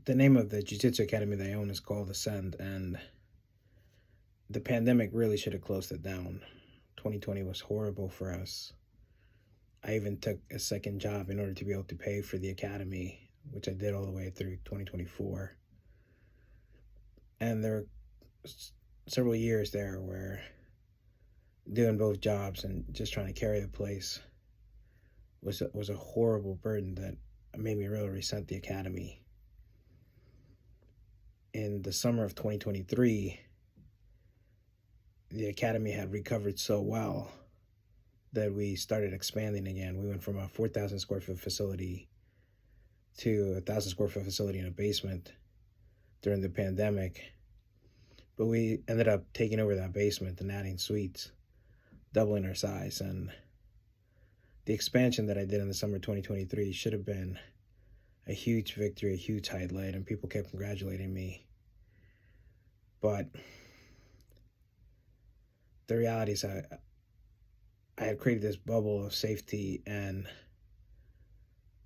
The name of the jiu-jitsu academy that I own is called Ascend, and the pandemic really should have closed it down. 2020 was horrible for us. I even took a second job in order to be able to pay for the academy, which I did all the way through 2024. And there were several years there where doing both jobs and just trying to carry the place was a horrible burden that made me really resent the academy. In the summer of 2023, the academy had recovered so well that we started expanding again. We went from a 4,000 square foot facility to a 1,000 square foot facility in a basement during the pandemic. But we ended up taking over that basement and adding suites, doubling our size. And the expansion that I did in the summer of 2023 should have been a huge victory, a huge highlight, and people kept congratulating me. But the reality is I had created this bubble of safety, and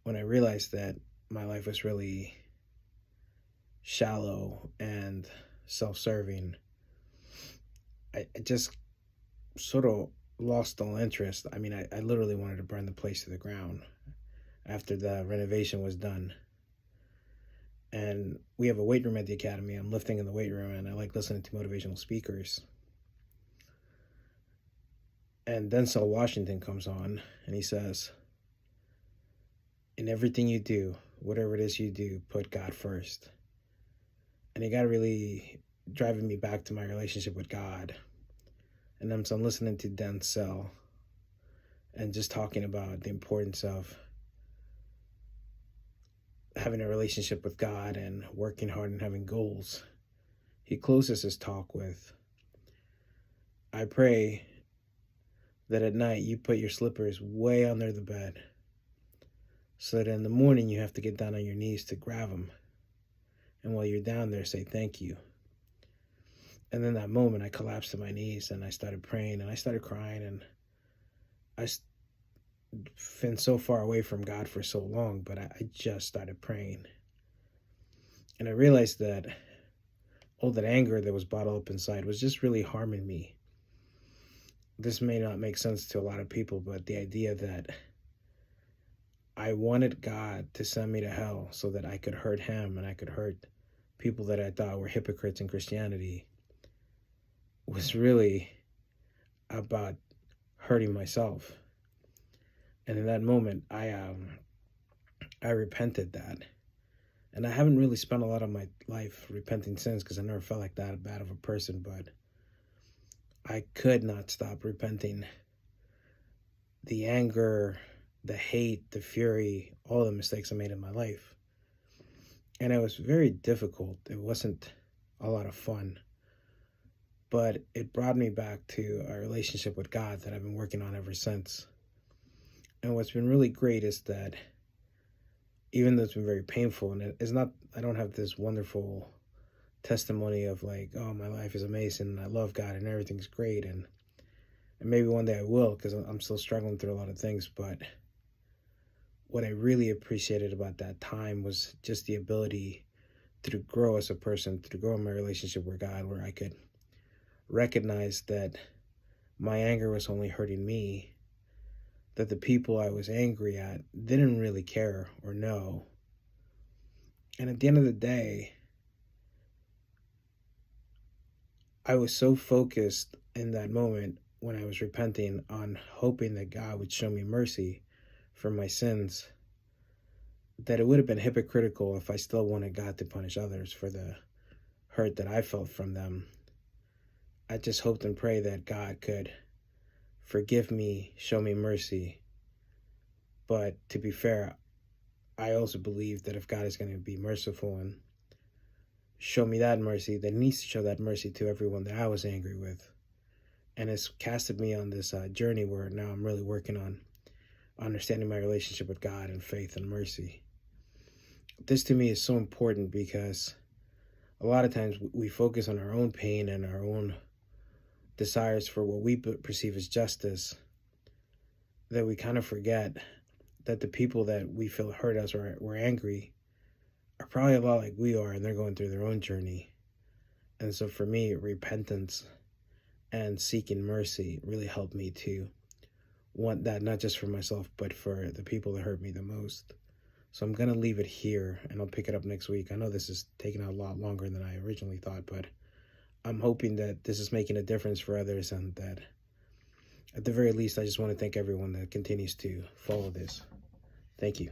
when I realized that my life was really shallow and self-serving, I just sort of lost all interest. I mean, I literally wanted to burn the place to the ground after the renovation was done. And we have a weight room at the academy. I'm lifting in the weight room, and I like listening to motivational speakers. And Denzel Washington comes on, and he says, in everything you do, whatever it is you do, put God first. And it got really driving me back to my relationship with God. And then so I'm listening to Denzel and just talking about the importance of having a relationship with God and working hard and having goals. He closes his talk with, I pray that at night you put your slippers way under the bed so that in the morning you have to get down on your knees to grab them. And while you're down there, say thank you. And in that moment, I collapsed to my knees and I started praying and I started crying. And I've been so far away from God for so long, but I just started praying. And I realized that all that anger that was bottled up inside was just really harming me. This may not make sense to a lot of people, but the idea that I wanted God to send me to hell so that I could hurt him and I could hurt people that I thought were hypocrites in Christianity was really about hurting myself. And in that moment, I repented that. And I haven't really spent a lot of my life repenting sins because I never felt like that bad of a person, but I could not stop repenting. The anger, the hate, the fury, all the mistakes I made in my life. And it was very difficult. It wasn't a lot of fun. But it brought me back to a relationship with God that I've been working on ever since. And what's been really great is that even though it's been very painful, and it's not, I don't have this wonderful testimony of like, oh, my life is amazing and I love God and everything's great. And maybe one day I will, because I'm still struggling through a lot of things. But what I really appreciated about that time was just the ability to grow as a person, to grow in my relationship with God, where I could recognize that my anger was only hurting me, that the people I was angry at didn't really care or know. And at the end of the day, I was so focused in that moment when I was repenting on hoping that God would show me mercy for my sins, that it would have been hypocritical if I still wanted God to punish others for the hurt that I felt from them. I just hoped and prayed that God could forgive me, show me mercy. But to be fair, I also believe that if God is going to be merciful and show me that mercy, then he needs to show that mercy to everyone that I was angry with. And it's casted me on this journey where now I'm really working on understanding my relationship with God and faith and mercy. This to me is so important because a lot of times we focus on our own pain and our own desires for what we perceive as justice, that we kind of forget that the people that we feel hurt us or we're angry are probably a lot like we are, and they're going through their own journey. And so for me, repentance and seeking mercy really helped me to want that, not just for myself, but for the people that hurt me the most. So I'm going to leave it here, and I'll pick it up next week. I know this is taking a lot longer than I originally thought, but I'm hoping that this is making a difference for others, and that at the very least, I just want to thank everyone that continues to follow this. Thank you.